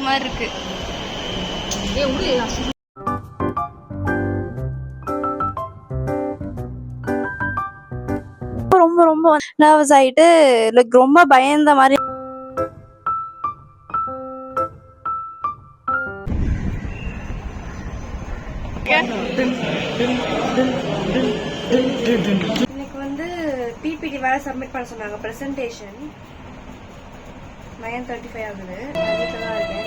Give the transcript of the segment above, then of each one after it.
மாதிரி இருக்கு. ரொம்ப ரொம்ப நர்வஸ் ஆயிட்டு லைக் ரொம்ப பயந்த மாதிரி. இன்னைக்கு வந்து பிபிடி வேலை சப்மிட் பண்ண சொன்னாங்க. பிரசன்டேஷன் 9:35 ஆகுது. வீட்டில் தான் இருக்கேன்.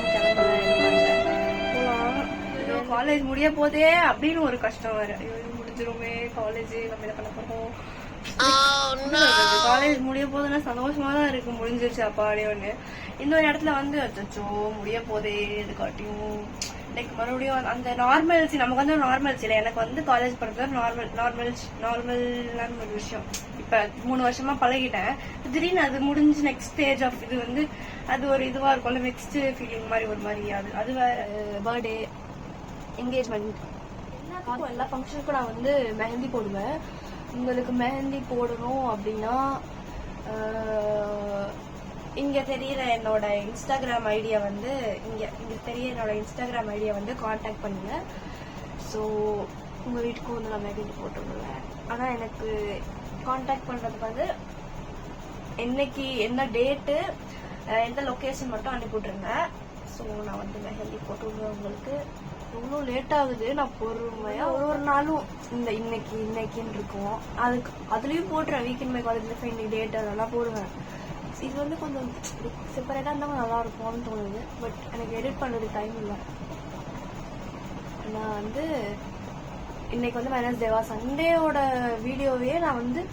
காலேஜ் முடிய போதே அப்படின்னு ஒரு கஷ்டம் வேற. முடிஞ்சிருமே காலேஜ், நம்ம என்ன பண்ண போறோம். காலேஜ் முடிய போதுன்னா சந்தோஷமா தான் இருக்கு. முடிஞ்சிருச்சு அப்பாடே ஒண்ணு. இன்னொரு இடத்துல வந்து அச்சோ முடிய போதே இது காட்டியும் லைக் மறுபடியும் அந்த நார்மல்சி. நமக்கு வந்து நார்மல்சி இல்லை. எனக்கு வந்து காலேஜ் படிக்கிறது நார்மலான ஒரு விஷயம். இப்ப 3 வருஷமா பழகிட்டேன். திடீர்னு அது முடிஞ்சு நெக்ஸ்ட் ஸ்டேஜ் ஆஃப் இது வந்து அது ஒரு இதுவா இருக்கும்ல. நெக்ஸ்ட் ஃபீலிங் மாதிரி ஒரு மாதிரி. அது பர்த்டே, என்கேஜ்மெண்ட், எல்லா ஃபங்க்ஷனுக்கும் நான் வந்து மெஹந்தி போடுவேன். உங்களுக்கு மெஹந்தி போடணும் அப்படின்னா இங்க தெரியுற என்னோட இன்ஸ்டாகிராம் ஐடியா வந்து கான்டாக்ட் பண்ணுங்க. ஸோ உங்க வீட்டுக்கு வந்து நான் மெஹந்தி போட்டுருவேன். ஆனா எனக்கு கான்டாக்ட் பண்றதுக்கு வந்து என்னைக்கு என்ன டேட்டு எந்த லொக்கேஷன் மட்டும் அனுப்பி விட்டுருங்க. ஸோ நான் வந்து மெஹந்தி போட்டு விடுவேன். உங்களுக்கு எவ்வளோ லேட் ஆகுது. நான் பொறுமையா ஒரு நாளும் இந்த இன்னைக்குன்னு இருக்கும். அதுலயும் போட்டுறேன். வீக்கெண்ட் மை காலேஜ்ல இன்னைக்கு டேட் அதெல்லாம் போடுவேன். இது வந்து கொஞ்சம் செப்பரேட்டா இருந்தா நல்லா இருக்கும்னு தோணுது. பட் எனக்கு எடிட் பண்றதுக்கு டைம் இல்லை. நான் வந்து இன்னைக்கு வந்து வெனஸ்டேவா, சண்டேவோட வீடியோவே நான் வந்து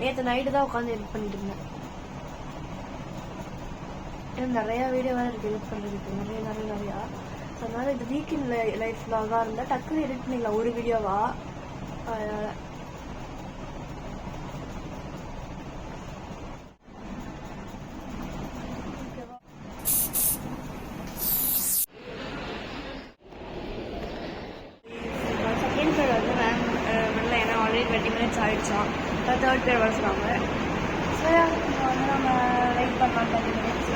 நேற்று நைட்டு தான் உட்காந்து எடிட் பண்ணிட்டு இருந்தேன். நிறைய வீடியோ வேற இருக்கு எடிட் பண்றதுக்கு. நிறையா. அதனால இது வீக்கெண்ட் லைஃப் வ்ளாகா இருந்தா டக்குன்னு எடிட் பண்ணிக்கலாம் ஒரு வீடியோவா. அதனால செகண்ட் பேர் வந்து வரல. ஏன்னா ஆல்ரெடி 20 minutes ஆயிடுச்சான். தேர்ட் பேர் வர சொன்னாங்க. ஸோ வந்து நம்ம வெயிட் பண்ணலாம் 20 minutes.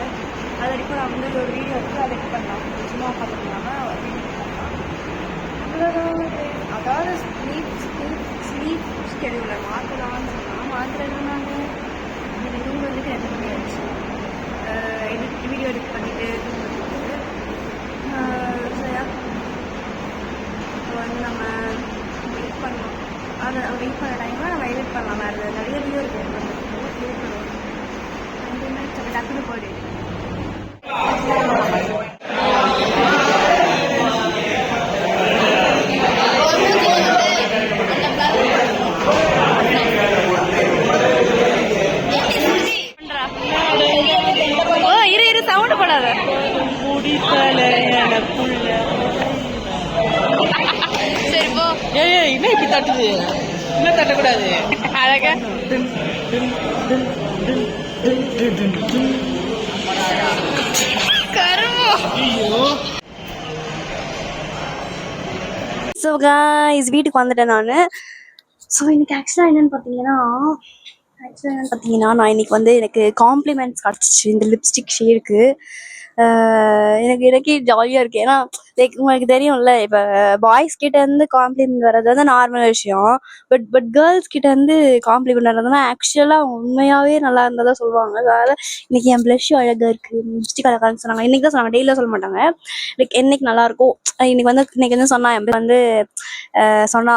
அது வரைக்கும் நான் வந்து ஒரு வீடியோ இருக்குது, அதை எடிட் பண்ணலாம். சும்மா பார்த்துக்கலாமா எடிட் பண்ணலாம். அதாவது ஸ்லீப் ஸ்கெடியூலை மாற்றலாம்னு சொன்னால் மாத்திரம். நான் எனக்கு தூங்குறதுக்கு 2 மணி ஆயிடுச்சு. வீடியோ எடிட் பண்ணிட்டு தூங்குறதுக்கு. சரியா வந்து நம்ம வெயிட் பண்ணலாம். அதை வெயிட் பண்ண டைமில் நம்ம எடிட் பண்ணலாம். வேறு நிறைய வீடியோ இருக்குது எடிட் பண்ணுவோம். 5 minutes டக்குன்னு போயிடு. இரு சவுண்ட் போடாத. சரி போ. என்ன இப்படி தட்டுது? இன்னும் தட்டக்கூடாது. அழகா ஸோ காய்ஸ் வீட்டுக்கு வந்துட்டேன் நான். ஸோ இன்னைக்கு ஆக்சுவலாக என்னன்னு பார்த்தீங்கன்னா நான் இன்னைக்கு வந்து எனக்கு காம்ப்ளிமெண்ட்ஸ் கிடச்சிச்சு இந்த லிப்ஸ்டிக் ஷேடுக்கு. எனக்கே ஜாலியாக இருக்குது. ஏன்னா லைக் உங்களுக்கு தெரியும்ல, இப்போ பாய்ஸ் கிட்ட இருந்து காம்ப்ளிமெண்ட் வர்றது வந்து நார்மல் விஷயம். பட் கேர்ள்ஸ் கிட்ட இருந்து காம்ப்ளிமெண்ட் வர்றதுனா ஆக்சுவலாக உண்மையாகவே நல்லா இருந்ததா சொல்லுவாங்க. அதனால இன்னைக்கு என் ப்ளஷ் அழகாக இருக்குது, லிப்ஸ்டிக் அழகான்னு சொன்னாங்க. இன்னைக்கு தான் சொன்னாங்க, டெய்லியாக சொல்ல மாட்டாங்க. லைக் என்னைக்கு நல்லா இருக்கும். இன்னைக்கு வந்து சொன்னா என் வந்து சொன்னா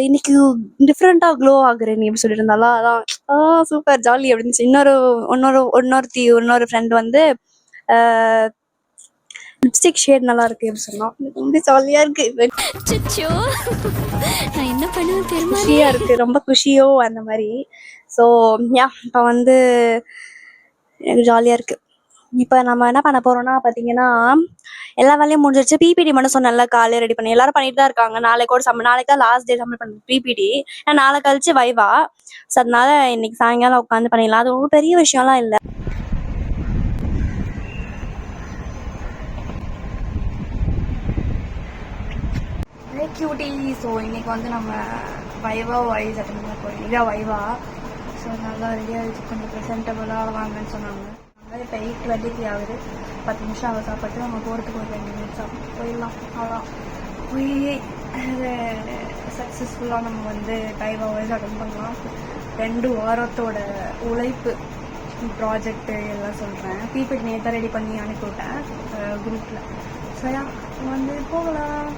இன்னைக்கு டிஃப்ரெண்டா க்ளோ ஆகுறேன் நீ எப்படி சொல்லிட்டு இருந்தாலும். அதான் சூப்பர் ஜாலி அப்படின்னு. இன்னொரு ஃப்ரெண்ட் வந்து லிப்ஸ்டிக் ஷேட் நல்லா இருக்கு அப்படின்னு சொன்னா. ரொம்ப ஜாலியா இருக்கு. என்ன பண்ணுவேன் குஷியா இருக்கு, ரொம்ப குஷியோ அந்த மாதிரி. ஸோ இப்போ வந்து எனக்கு ஜாலியா இருக்கு. இப்போ நம்ம என்ன பண்ண போறோம்னா பார்த்தீங்கன்னா எல்லா வேலையும் முடிஞ்சிருச்சு. பிபிடி மட்டும் சொன்னல காலையில் ரெடி பண்ணி எல்லாரும் பண்ணிட்டு தான் இருக்காங்க. நாளைக்கு தான் லாஸ்ட் டே சப்மிட் பண்ணுறது பிபிடி. ஏன்னா நாளை கழிச்சு வைவா. ஸோ அதனால இன்னைக்கு சாயங்காலம் உட்காந்து பண்ணிடலாம். அது ஒரு பெரிய விஷயம்லாம் இல்லை. கியூட்டி. ஸோ இன்னைக்கு வந்து நம்ம வைவா வாய்ஸ் அட்டன் பண்ண போகிறோம். இதான் வைவா. ஸோ நல்லா ரெடியாக கொஞ்சம் ப்ரெசென்டபுளாக வாங்கன்னு சொன்னாங்க. அது இப்போ 8:20 ஆகுது. 10 நிமிஷம் ஆகும் சாப்பிட்டு நம்ம போகிறதுக்கு ஒரு 2 மினிட்ஸ் ஆகும். போயிடலாம். அவ்வளோ போய் சக்ஸஸ்ஃபுல்லாக நம்ம வந்து 5 hours அட்டன் பண்ணலாம். 2 வாரத்தோட உழைப்பு ப்ராஜெக்டு எல்லாம் சொல்கிறேன். பிபிடி நேற்று ரெடி பண்ணி அனுப்பிவிட்டேன் குரூப்பில். சரியா வந்து போகலாம்.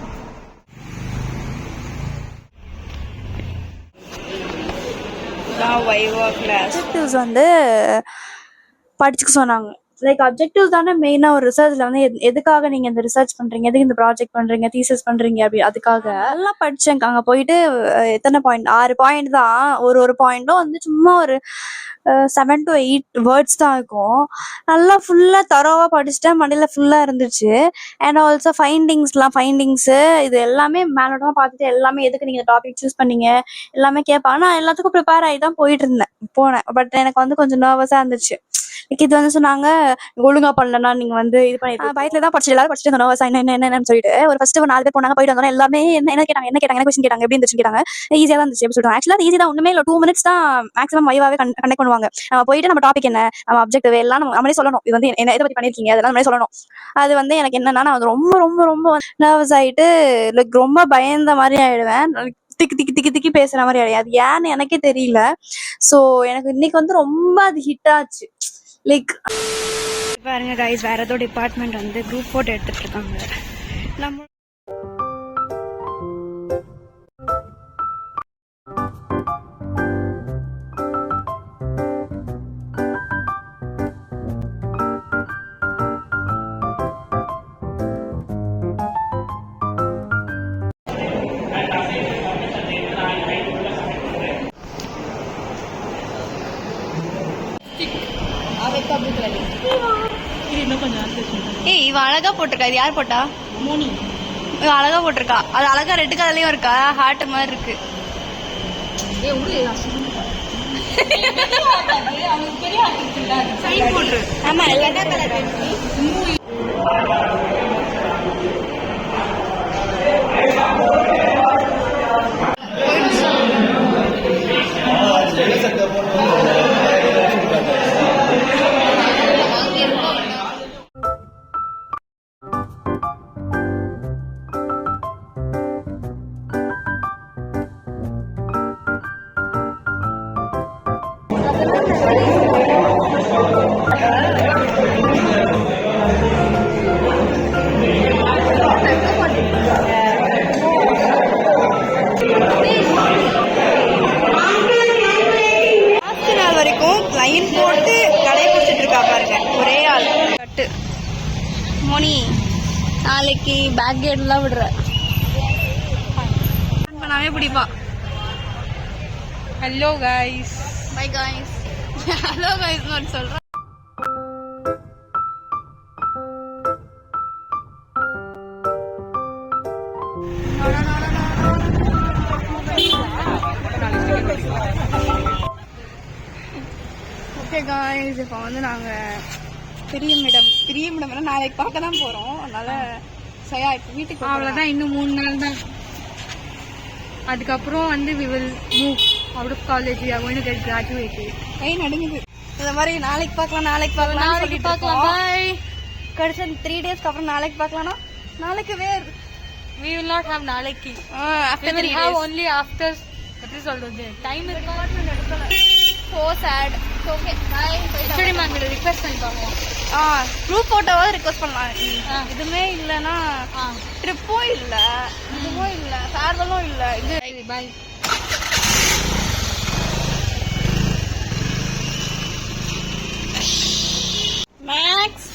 அப்ஜெக்டிவ்ஸ் வந்து படிச்சுக்க சொன்னாங்க. லைக் அப்ஜெக்டிவ்ஸ் தானே மெயினாக ஒரு ரிசர்ச்சில் வந்து எதுக்காக நீங்கள் இந்த ரிசர்ச் பண்ணுறீங்க, எதுக்கு இந்த ப்ராஜெக்ட் பண்ணுறீங்க, தீசஸ் பண்ணுறீங்க, அப்படி அதுக்காக எல்லாம் படித்தேன். அங்கே போயிட்டு எத்தனை பாயிண்ட், 6 பாயிண்ட் தான். ஒரு பாயிண்ட்டும் வந்து சும்மா ஒரு 7 to 8 வேர்ட்ஸ் தான் இருக்கும். நல்லா ஃபுல்லாக தரோவாக படிச்சுட்டேன். மண்டையில் ஃபுல்லாக இருந்துச்சு. அண்ட் ஆல்சோ ஃபைண்டிங்ஸு இது எல்லாமே மேலோட்டமாக பார்த்துட்டு எல்லாமே எதுக்கு நீங்கள் டாபிக் சூஸ் பண்ணீங்க எல்லாமே கேட்பாங்க. நான் எல்லாத்துக்கும் ப்ரிப்பேர் ஆகி தான் போனேன். பட் எனக்கு வந்து கொஞ்சம் நர்வஸாக இருந்துச்சு. இது வந்து சொன்னாங்க, ஒழுங்கா பண்ணலன்னா நீங்க வந்து இது பண்ணி பயத்துல தான் படிச்சு எல்லாரும் படிச்சுட்டு நர்வஸா என்னன்னு சொல்லிட்டு ஒரு ஃபர்ஸ்ட் 4 பேர் போனாங்க. போயிட்டு வந்தோம். எல்லாமே என்ன கேட்டாங்க கொஸ்டின் கேட்டாங்க, எப்படி இருந்துச்சு கேட்டாங்க. ஈஸியா தான் இருந்துச்சு அப்படி சொல்றாங்க. ஆக்சுவலா ஈஸி தான், ஒண்ணுமே இல்லை. 2 minutes தான் மேக்ஸிமம் வைவாவே கண்டக்ட் பண்ணுவாங்க. நம்ம போயிட்டு நம்ம டாபிக் என்ன, நம்ம அப்ஜெக்டிவ் எல்லாம் நம்மளே சொல்லணும். இது வந்து என்ன இதை பத்தி பண்ணிருக்கீங்க அதெல்லாம் நம்மளே சொல்லணும். அது வந்து எனக்கு என்னன்னா, நான் ரொம்ப ரொம்ப ரொம்ப நர்வஸ் ஆயிட்டு லைக் ரொம்ப பயந்த மாதிரி ஆயிடுவேன். திக்கி பேசுற மாதிரி ஆயிடுது. அது ஏன்னு எனக்கே தெரியல. ஸோ எனக்கு இன்னைக்கு வந்து ரொம்ப அது ஹிட் ஆச்சு. லைக் பாருங்க கைஸ், வேற ஏதோ டிபார்ட்மெண்ட் வந்து குரூப் போட்டோ எடுத்துட்டு இருக்காங்க. நம்ம ஏய் இவ அழகா போட்டிருக்கா. இது யார் போட்டா? மோனி. இவ அழகா போட்டிருக்கா. அது அழகா ரெட் கலர்லயும் இருக்கா, ஹார்ட் மாதிரி இருக்கு. ஆமா எல்லா கலர். லைன் போட்டு கடை பிடிச்சிட்டு இருக்கா பாருங்க, ஒரே ஆள். கட்டு மோனி, நாளைக்கு பேக் கேட்லாம் விடுற பண்ணாவே பிடிப்பா. Hello guys. Bye guys. Hello guys நான் சொல்றேன். ஓகே காய்ஸ், இப்போ வந்து நாங்கள் பெரிய மேடம் நாளைக்கு பார்க்க தான் போகிறோம். அதனால சயா இப்போ வீட்டுக்கு அவ்வளோதான். இன்னும் 3 நாள் தான். அதுக்கப்புறம் வந்து we will move out of college. We are going to get graduated. கை நடுங்குது. இந்த மாதிரி நாளைக்கு பார்க்கலாம். Bye. கடைசி 3 days அப்புறம் நாளைக்கு பார்க்கலாம்னா நாளைக்கு We will not have நாளைக்கு. After We will 3 have days. only after the result of the time is So sad. Okay, bye. HOD ma'am கிட்ட ரிக்வெஸ்ட் பண்ணி பார்ப்போம். குரூப் போட்டோவாவது ரிக்வெஸ்ட் பண்ணலாம். இதுமே இல்லைன்னா ட்ரிப்பும் இல்லை, இதுவும் இல்லை, ஃபேர்வெலும் இல்லை. இது பை. Maths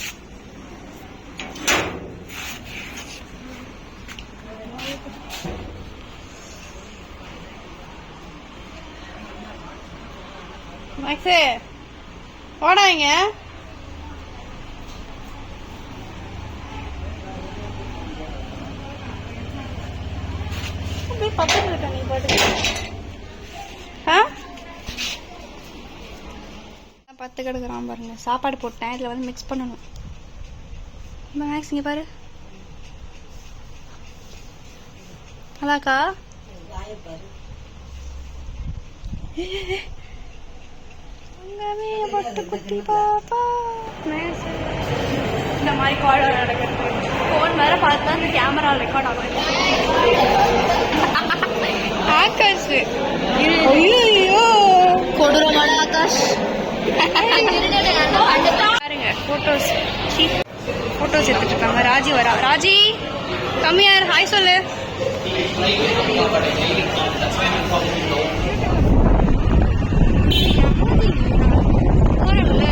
maths போடாங்க. பக்கத்துல இருக்க நீ பாட்டு 10 கெடுக்கிறான் பாருங்க. சாப்பாடு போட்டேன், இதில் வந்து மிக்ஸ் பண்ணணும். மேக்ஸ் இங்கே பாரு. அதாக்கா இந்த மாதிரி கால் நடக்கிறது ஃபோன் வேற பார்த்து தான் இந்த கேமரா ரெக்கார்ட் ஆகும். ஆகாஷ் ஐயோ கொடூரமான ஆகாஷ். பாருங்க போட்டோஸ் போட்டோஸ் எடுத்துட்டு இருக்காங்க. ராஜி வரா. ராஜி கம்மியார் ஹாய் சொல்லு. போறோம்ல